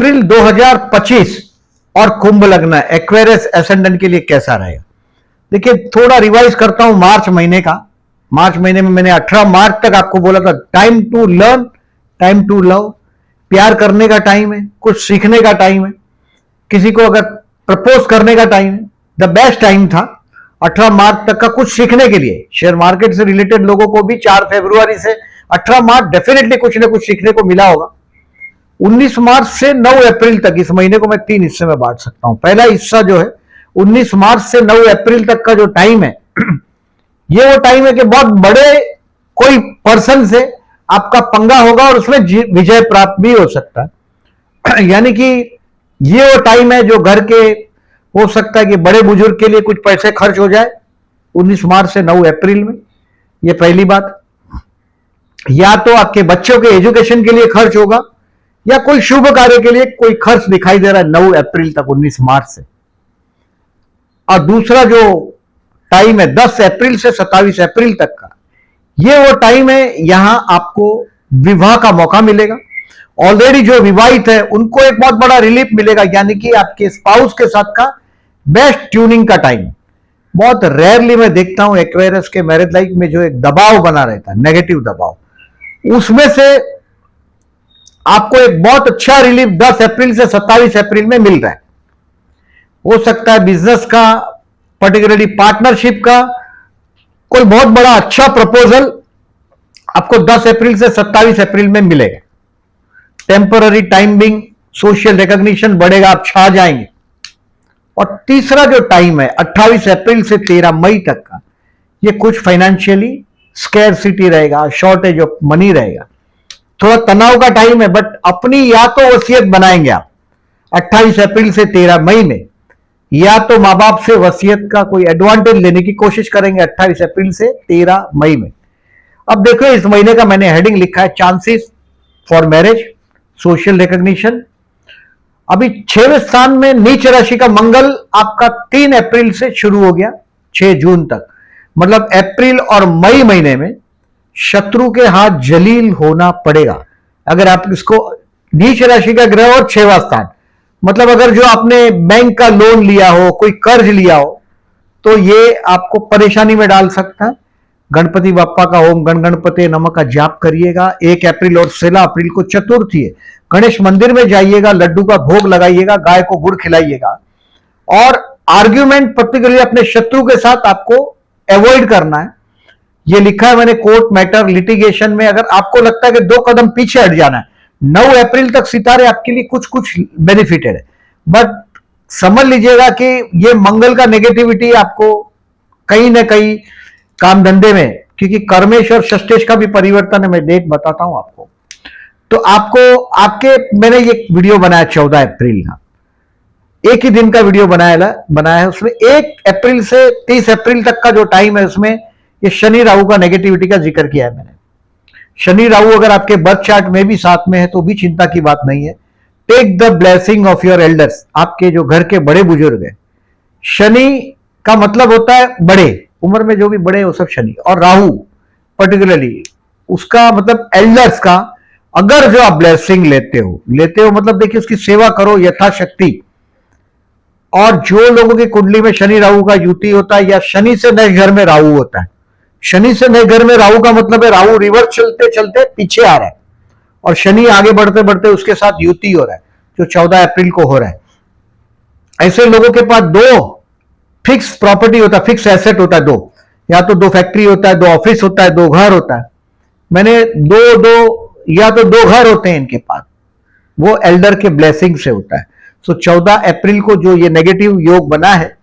अप्रैल 2025 और कुंभ लग्न Aquarius ascendant के लिए कैसा रहेगा? देखिए, थोड़ा रिवाइज करता हूं मार्च महीने का। मार्च महीने में मैंने 18 मार्च तक आपको बोला था time to learn, time to love. प्यार करने का टाइम है, कुछ सीखने का टाइम है, किसी को अगर प्रपोज करने का टाइम है। द बेस्ट टाइम था 18 मार्च तक का कुछ सीखने के लिए। शेयर मार्केट से रिलेटेड लोगों को भी 4 फरवरी से 18 मार्च डेफिनेटली कुछ ना कुछ सीखने को मिला होगा। 19 मार्च से 9 अप्रैल तक, इस महीने को मैं 3 हिस्से में बांट सकता हूं। पहला हिस्सा जो है 19 मार्च से 9 अप्रैल तक का जो टाइम है, ये वो टाइम है कि बहुत बड़े कोई पर्सन से आपका पंगा होगा और उसमें विजय प्राप्त भी हो सकता है। यानी कि ये वो टाइम है जो घर के हो सकता है कि बड़े बुजुर्ग के लिए कुछ पैसे खर्च हो जाए 19 मार्च से 9 अप्रैल में। ये पहली बात। या तो आपके बच्चों के एजुकेशन के लिए खर्च होगा या कोई शुभ कार्य के लिए कोई खर्च दिखाई दे रहा है 9 अप्रैल तक, 19 मार्च से। और दूसरा जो टाइम है 10 अप्रैल से 27 अप्रैल तक का, ये वो टाइम है यहां आपको विवाह का मौका मिलेगा। ऑलरेडी जो विवाहित है उनको एक बहुत बड़ा रिलीफ मिलेगा, यानी कि आपके स्पाउस के साथ का बेस्ट ट्यूनिंग का टाइम। बहुत रेयरली मैं देखता हूं एक्वेरियस के मैरिज लाइफ में जो एक दबाव बना रहता है, नेगेटिव दबाव, उसमें से आपको एक बहुत अच्छा रिलीफ 10 अप्रैल से 27 अप्रैल में मिल रहा है। हो सकता है बिजनेस का, पर्टिकुलरली पार्टनरशिप का कोई बहुत बड़ा अच्छा प्रपोजल आपको 10 अप्रैल से 27 अप्रैल में मिलेगा। टेम्पररी टाइमिंग, सोशल रिकॉग्निशन बढ़ेगा, आप छा जाएंगे। और तीसरा जो टाइम है 28 अप्रैल से 13 मई तक का, ये कुछ फाइनेंशियली स्कैरसिटी रहेगा, शॉर्टेज ऑफ मनी रहेगा, थोड़ा तनाव का टाइम है। बट अपनी या तो वसीयत बनाएंगे आप 28 अप्रैल से 13 मई में, या तो मां बाप से वसीयत का कोई एडवांटेज लेने की कोशिश करेंगे 28 अप्रैल से 13 मई में। अब देखो, इस महीने का मैंने हेडिंग लिखा है chances for marriage, social recognition. अभी 6वें स्थान में नीच राशि का मंगल आपका 3 अप्रैल से शुरू हो गया 6 जून तक। मतलब अप्रैल और मई महीने में शत्रु के हाथ जलील होना पड़ेगा अगर आप इसको। नीच राशि का ग्रह और 6वां स्थान, मतलब अगर जो आपने बैंक का लोन लिया हो, कोई कर्ज लिया हो, तो ये आपको परेशानी में डाल सकता है। गणपति बाप्पा का ओम गण गणपति नमः का जाप करिएगा। 1 अप्रैल और 16 अप्रैल को चतुर्थी है, गणेश मंदिर में जाइएगा, लड्डू का भोग लगाइएगा, गाय को गुड़ खिलाइएगा। और आर्ग्यूमेंट पर्टिकुलरली अपने शत्रु के साथ आपको अवॉइड करना है। ये लिखा है मैंने, कोर्ट मैटर लिटिगेशन में अगर आपको लगता है कि 2 कदम पीछे हट जाना है, 9 अप्रैल तक सितारे आपके लिए कुछ कुछ बेनिफिटेड है। बट समझ लीजिएगा कि ये मंगल का नेगेटिविटी आपको कहीं ना कहीं काम धंधे में, क्योंकि कर्मेश और षष्ठेश का भी परिवर्तन है, मैं डेट बताता हूं आपको। तो आपके मैंने ये वीडियो बनाया 14 अप्रैल का, एक ही दिन का वीडियो बनाया है। उसमें 1 अप्रैल से 30 अप्रैल तक का जो टाइम है, उसमें ये शनि राहु का नेगेटिविटी का जिक्र किया है मैंने। शनि राहु अगर आपके बर्थ चार्ट में भी साथ में है तो भी चिंता की बात नहीं है। Take the blessing of your elders, आपके जो घर के बड़े बुजुर्ग हैं। शनि का मतलब होता है बड़े, उम्र में जो भी बड़े वो सब शनि। और राहु पर्टिकुलरली उसका मतलब एल्डर्स का। अगर जो आप ब्लेसिंग लेते हो मतलब देखिए उसकी सेवा करो यथाशक्ति। और जो लोगों की कुंडली में शनि राहु का युति होता है, या शनि से नए घर में राहु होता है, शनि से नए घर में राहु का मतलब है राहु रिवर्स चलते चलते पीछे आ रहा है और शनि आगे बढ़ते बढ़ते उसके साथ युति हो रहा है, जो 14 अप्रैल को हो रहा है। ऐसे लोगों के पास 2 फिक्स प्रॉपर्टी होता है, फिक्स एसेट होता है 2, या तो 2 फैक्ट्री होता है, 2 ऑफिस होता है, 2 घर होता है। मैंने या तो 2 घर होते हैं इनके पास, वो एल्डर के ब्लेसिंग से होता है। सो 14 अप्रैल को जो ये नेगेटिव योग बना है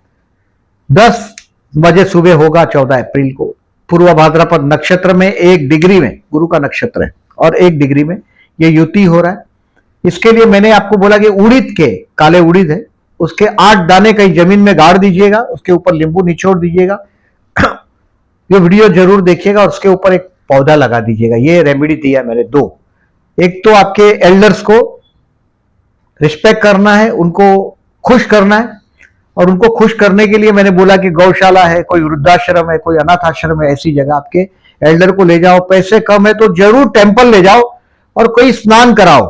10 बजे सुबह होगा 14 अप्रैल को, पूर्व भाद्रपद नक्षत्र में 1 डिग्री में, गुरु का नक्षत्र है, और 1 डिग्री में ये युति हो रहा है। इसके लिए मैंने आपको बोला कि उड़ीद के, काले उड़ीद है, उसके 8 दाने कहीं जमीन में गाड़ दीजिएगा, उसके ऊपर नींबू निचोड़ दीजिएगा। ये वीडियो जरूर देखिएगा और उसके ऊपर एक पौधा लगा दीजिएगा। ये रेमेडी दिया मैंने 2। एक तो आपके एल्डर्स को रिस्पेक्ट करना है, उनको खुश करना है, और उनको खुश करने के लिए मैंने बोला कि गौशाला है, कोई वृद्धाश्रम है, कोई अनाथ आश्रम है, ऐसी जगह आपके एल्डर को ले जाओ। पैसे कम है तो जरूर टेंपल ले जाओ और कोई स्नान कराओ।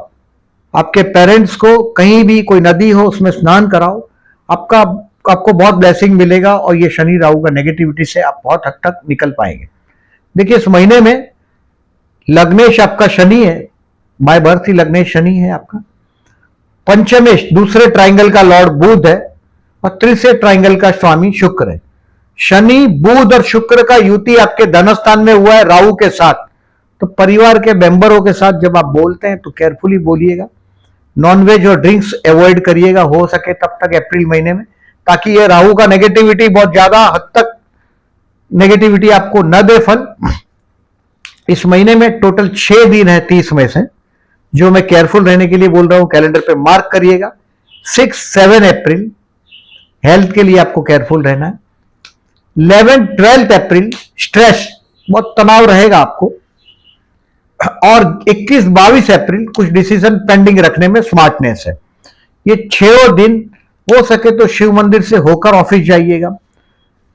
आपके पेरेंट्स को कहीं भी कोई नदी हो उसमें स्नान कराओ, आपका आपको बहुत ब्लेसिंग मिलेगा और ये शनि राहु का नेगेटिविटी से आप बहुत हद तक निकल पाएंगे। देखिए इस महीने में लग्नेश आपका शनि है, बाय बर्थ ही लग्नेश शनि है आपका। पंचमेश दूसरे ट्राइंगल का लॉर्ड बुध है और तीसरे ट्राइंगल का स्वामी शुक्र है। शनि बुध और शुक्र का युति आपके धनस्थान में हुआ है राहु के साथ, तो परिवार के मेंबरों के साथ जब आप बोलते हैं तो केयरफुली बोलिएगा। नॉनवेज और ड्रिंक्स अवॉइड करिएगा हो सके तब तक अप्रैल महीने में, ताकि ये राहु का नेगेटिविटी बहुत ज्यादा हद तक नेगेटिविटी आपको न दे फल। इस महीने में टोटल 6 दिन है 30 में से, जो मैं केयरफुल रहने के लिए बोल रहा हूं, कैलेंडर पे मार्क करिएगा। 6-7 अप्रैल हेल्थ के लिए आपको केयरफुल रहना है। 11-12 अप्रैल स्ट्रेस, बहुत तनाव रहेगा आपको। और 21-22 अप्रैल कुछ डिसीजन पेंडिंग रखने में स्मार्टनेस है। ये 6 दिन हो सके तो शिव मंदिर से होकर ऑफिस जाइएगा।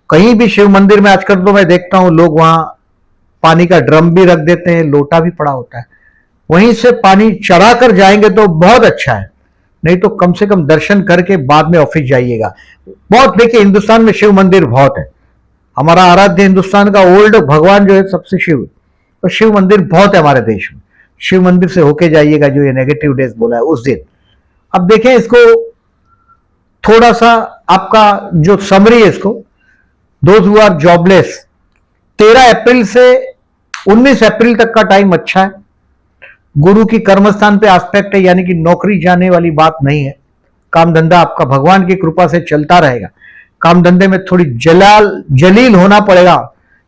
कहीं भी शिव मंदिर में आजकल तो मैं देखता हूं लोग वहां पानी का ड्रम भी रख देते हैं, लोटा भी पड़ा होता है, वहीं से पानी चढ़ा कर जाएंगे तो बहुत अच्छा है, नहीं तो कम से कम दर्शन करके बाद में ऑफिस जाइएगा। बहुत देखिए हिंदुस्तान में शिव मंदिर बहुत है, हमारा आराध्य हिंदुस्तान का ओल्ड भगवान जो है सबसे शिव है, तो शिव मंदिर बहुत है हमारे देश में। शिव मंदिर से होके जाइएगा जो ये नेगेटिव डेज बोला है उस दिन। अब देखें इसको थोड़ा सा आपका जो समरी है इसको, दोज हु आर जॉबलेस, 13 अप्रैल से 19 अप्रैल तक का टाइम अच्छा है। गुरु की कर्मस्थान पे एस्पेक्ट है, यानी कि नौकरी जाने वाली बात नहीं है। काम धंधा आपका भगवान की कृपा से चलता रहेगा। काम धंधे में थोड़ी जलील होना पड़ेगा,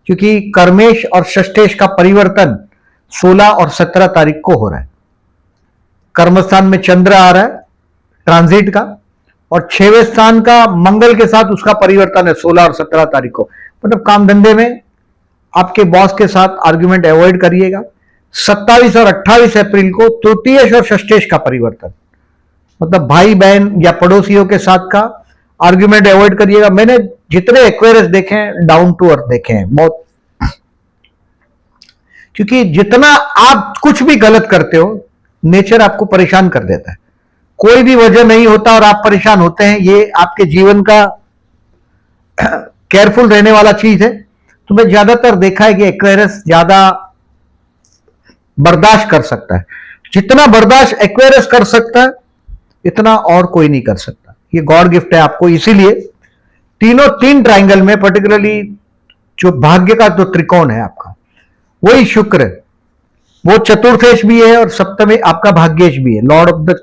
क्योंकि कर्मेश और षष्ठेश का परिवर्तन 16 और 17 तारीख को हो रहा है। कर्मस्थान में चंद्र आ रहा है ट्रांजिट का, और 6वें स्थान का मंगल के साथ उसका परिवर्तन है 16 और 17 तारीख को। मतलब काम धंधे में आपके बॉस के साथ आर्ग्यूमेंट अवॉइड करिएगा। 27 और 28 अप्रैल को तृतीयेश और षष्ठेश का परिवर्तन, मतलब भाई बहन या पड़ोसियों के साथ का आर्ग्यूमेंट अवॉइड करिएगा। मैंने जितने एक्वेरियस देखे हैं डाउन टू अर्थ देखे हैं बहुत, क्योंकि जितना आप कुछ भी गलत करते हो नेचर आपको परेशान कर देता है। कोई भी वजह नहीं होता और आप परेशान होते हैं, ये आपके जीवन का केयरफुल रहने वाला चीज है। तो मैं ज्यादातर देखा है कि एक्वेरियस ज्यादा बर्दाश्त कर सकता है। जितना बर्दाश्त एक्वेरियस कर सकता है इतना और कोई नहीं कर सकता, ये गॉड गिफ्ट है आपको। इसीलिए तीन ट्राइंगल में पर्टिकुलरली जो भाग्य का जो त्रिकोण है आपका वही शुक्र है, वो चतुर्थेश भी है और सप्तमे आपका भाग्येश भी है। लॉर्ड ऑफ द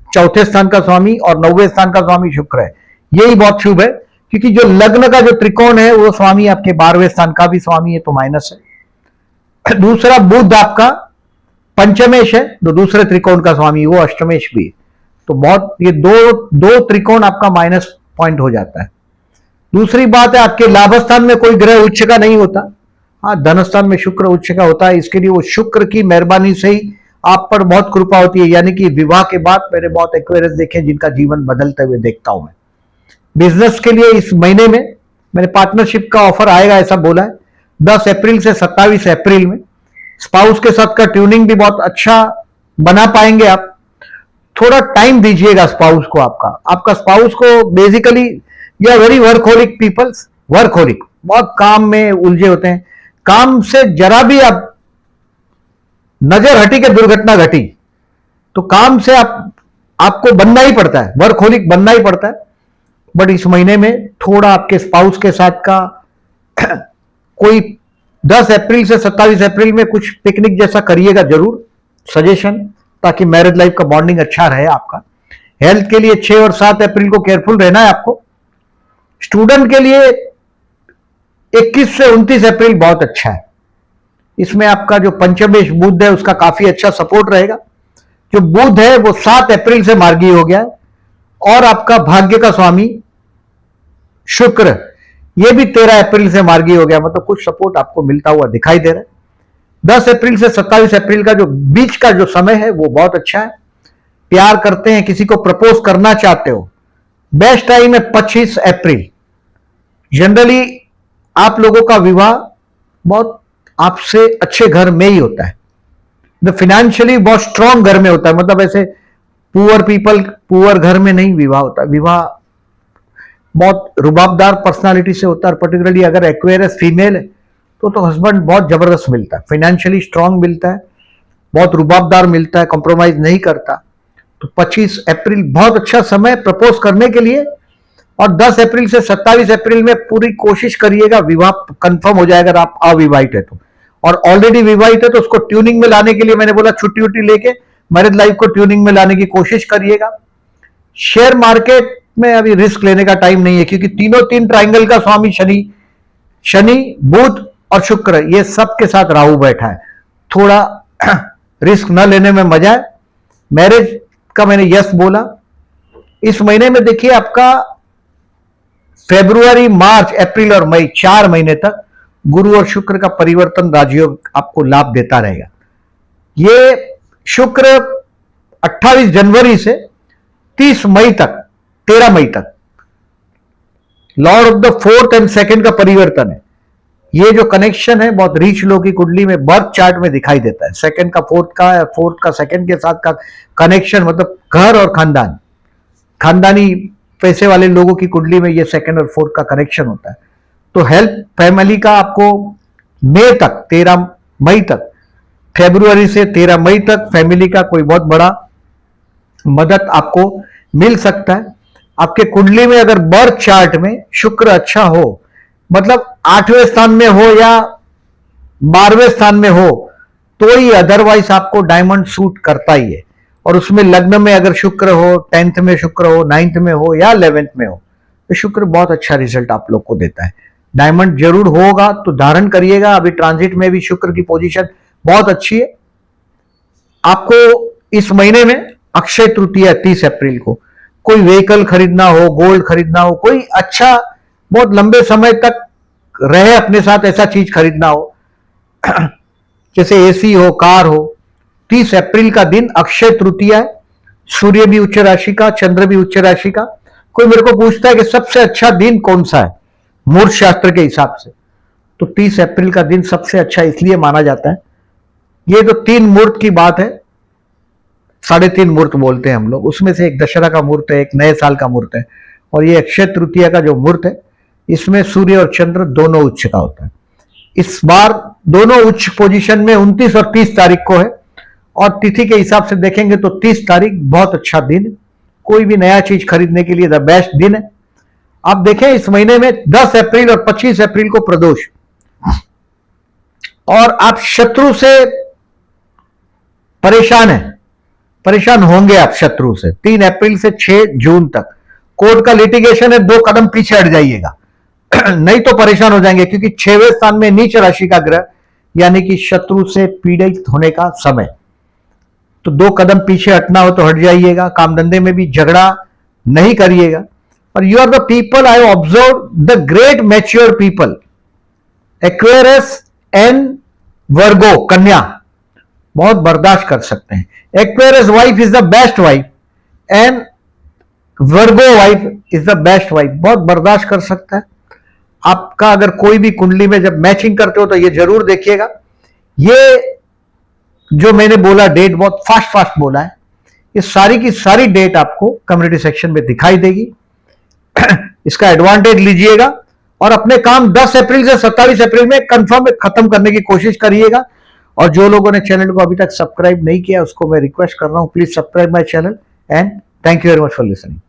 चौथे स्थान का स्वामी और 9वें स्थान का स्वामी शुक्र है। यही बहुत शुभ है, क्योंकि जो लग्न का जो त्रिकोण है वो स्वामी आपके 12वें स्थान का भी स्वामी है, तो माइनस है। दूसरा बुध आपका पंचमेश है, तो दूसरे त्रिकोण का स्वामी वो अष्टमेश भी है, तो बहुत ये दो त्रिकोण आपका माइनस पॉइंट हो जाता है। दूसरी बात है आपके लाभस्थान में कोई ग्रह उच्च का नहीं होता, हाँ धनस्थान में शुक्र उच्च का होता है। इसके लिए वो शुक्र की मेहरबानी से ही आप पर बहुत कृपा होती है। यानी कि विवाह के बाद मैंने बहुत एक्वेरियस देखे जिनका जीवन बदलते हुए देखता हूं मैं। बिजनेस के लिए इस महीने में मैंने पार्टनरशिप का ऑफर आएगा ऐसा बोला है 10 अप्रैल से 27 अप्रैल में। स्पाउस के साथ का ट्यूनिंग भी बहुत अच्छा बना पाएंगे आप। थोड़ा टाइम दीजिएगा स्पाउस को। आपका स्पाउस को basically you are very workaholic peoples, workaholic, बहुत काम में उलझे होते हैं। काम से जरा भी आप नजर हटी के दुर्घटना घटी तो काम से आपको बनना ही पड़ता है, वर्कहोलिक बनना ही पड़ता है। बट इस महीने में थोड़ा आपके स्पाउस के साथ का कोई 10 अप्रैल से 27 अप्रैल में कुछ पिकनिक जैसा करिएगा जरूर, सजेशन, ताकि मैरिज लाइफ का बॉन्डिंग अच्छा रहे आपका। हेल्थ के लिए 6 और 7 अप्रैल को केयरफुल रहना है आपको। स्टूडेंट के लिए 21 से 29 अप्रैल बहुत अच्छा है। इसमें आपका जो पंचमेश बुध है उसका काफी अच्छा सपोर्ट रहेगा। जो बुध है वो 7 अप्रैल से मार्गी हो गया है और आपका भाग्य का स्वामी शुक्र ये भी 13 अप्रैल से मार्गी हो गया, मतलब कुछ सपोर्ट आपको मिलता हुआ दिखाई दे रहा है। 10 अप्रैल से 27 अप्रैल का जो बीच का जो समय है वो बहुत अच्छा है। प्यार करते हैं, किसी को प्रपोज करना चाहते हो, बेस्ट टाइम है 25 अप्रैल। जनरली आप लोगों का विवाह बहुत आपसे अच्छे घर में ही होता है, फाइनेंशियली बहुत स्ट्रांग घर में होता है, मतलब ऐसे पुअर पीपल, पुअर घर में नहीं विवाह होता, विवाह बहुत रुबाबदार पर्सनालिटी से होता है। पर्टिकुलरली अगर एक्वेरियस फीमेल है तो हस्बैंड बहुत जबरदस्त मिलता है, फाइनेंशियली स्ट्रांग मिलता है, बहुत रुबाबदार मिलता है, कॉम्प्रोमाइज नहीं करता। तो 25 अप्रैल बहुत अच्छा समय प्रपोज करने के लिए, और 10 अप्रैल से 27 अप्रैल में पूरी कोशिश करिएगा, विवाह कंफर्म हो जाएगा अगर आप अविवाहित है तो। और ऑलरेडी विवाहित है तो उसको ट्यूनिंग में लाने के लिए मैंने बोला छुट्टी उट्टी लेके मैरिज लाइफ को ट्यूनिंग में लाने की कोशिश करिएगा। शेयर मार्केट में अभी रिस्क लेने का टाइम नहीं है, क्योंकि तीन ट्राइंगल का स्वामी शनि बुध और शुक्र, ये सब के साथ राहु बैठा है, थोड़ा रिस्क न लेने में मजा है। मैरिज का मैंने यस बोला। इस महीने में देखिए आपका फरवरी, मार्च, अप्रैल और मई 4 महीने तक गुरु और शुक्र का परिवर्तन राजयोग आपको लाभ देता रहेगा। ये शुक्र 28 जनवरी से 30 मई तक, 13 मई तक Lord of the 4th and 2nd का परिवर्तन है। ये जो कनेक्शन है बहुत रीच लोगों की कुंडली में बर्थ चार्ट में दिखाई देता है। 2nd का 4th का, 4th का 2nd के साथ का कनेक्शन, मतलब घर और खानदानी पैसे वाले लोगों की कुंडली में ये 2nd और 4th का कनेक्शन होता है। तो हेल्थ फैमिली का आपको मई तक, 13 मई तक, फरवरी से 13 मई तक फैमिली का कोई बहुत बड़ा मदद आपको मिल सकता है। आपके कुंडली में अगर बर्थ चार्ट में शुक्र अच्छा हो, मतलब 8वें स्थान में हो या 12वें स्थान में हो तो ही, अदरवाइज आपको डायमंड सूट करता ही है। और उसमें लग्न में अगर शुक्र हो, 10th में शुक्र हो, 9th में हो या 11th में हो, तो शुक्र बहुत अच्छा रिजल्ट आप लोग को देता है। डायमंड जरूर होगा तो धारण करिएगा। अभी ट्रांजिट में भी शुक्र की पोजीशन बहुत अच्छी है। आपको इस महीने में अक्षय तृतीया 30 अप्रैल को कोई व्हीकल खरीदना हो, गोल्ड खरीदना हो, कोई अच्छा बहुत लंबे समय तक रहे अपने साथ ऐसा चीज खरीदना हो जैसे एसी हो, कार हो, 30 अप्रैल का दिन अक्षय तृतीया है। सूर्य भी उच्च राशि का, चंद्र भी उच्च राशि का। कोई मेरे को पूछता है कि सबसे अच्छा दिन कौन सा है मुहूर्त शास्त्र के हिसाब से, तो 30 अप्रैल का दिन सबसे अच्छा इसलिए माना जाता है। ये जो 3 मुहूर्त की बात है, 3.5 मुहूर्त बोलते हैं हम लोग, उसमें से एक दशहरा का मुहूर्त है, एक नए साल का मुहूर्त है, और ये अक्षय तृतीया का जो मुहूर्त है इसमें सूर्य और चंद्र दोनों उच्च का होता है। इस बार दोनों उच्च पोजीशन में 29 और 30 तारीख को है, और तिथि के हिसाब से देखेंगे तो 30 तारीख बहुत अच्छा दिन, कोई भी नया चीज खरीदने के लिए द बेस्ट दिन है। आप देखें इस महीने में 10 अप्रैल और 25 अप्रैल को प्रदोष, और आप शत्रु से परेशान होंगे आप शत्रु से। 3 अप्रैल से 6 जून तक कोर्ट का लिटिगेशन है, 2 कदम पीछे हट जाइएगा नहीं तो परेशान हो जाएंगे, क्योंकि 6वें स्थान में नीच राशि का ग्रह, यानी कि शत्रु से पीड़ित होने का समय। तो 2 कदम पीछे हटना हो तो हट जाइएगा। काम धंधे में भी झगड़ा नहीं करिएगा। और you are the people, I observe the great mature people, Aquarius and Virgo, कन्या बहुत बर्दाश्त कर सकते हैं। Aquarius wife is the best wife and Virgo wife is the best wife, बहुत बर्दाश्त कर सकता है। आपका अगर कोई भी कुंडली में जब मैचिंग करते हो तो ये जरूर देखिएगा। ये जो मैंने बोला डेट बहुत फास्ट बोला है, ये सारी की सारी डेट आपको कम्युनिटी सेक्शन में दिखाई देगी इसका एडवांटेज लीजिएगा और अपने काम 10 अप्रैल से 27 अप्रैल में कंफर्म खत्म करने की कोशिश करिएगा। और जो लोगों ने चैनल को अभी तक सब्सक्राइब नहीं किया उसको मैं रिक्वेस्ट कर रहा हूं, please subscribe my channel and thank you very much for listening.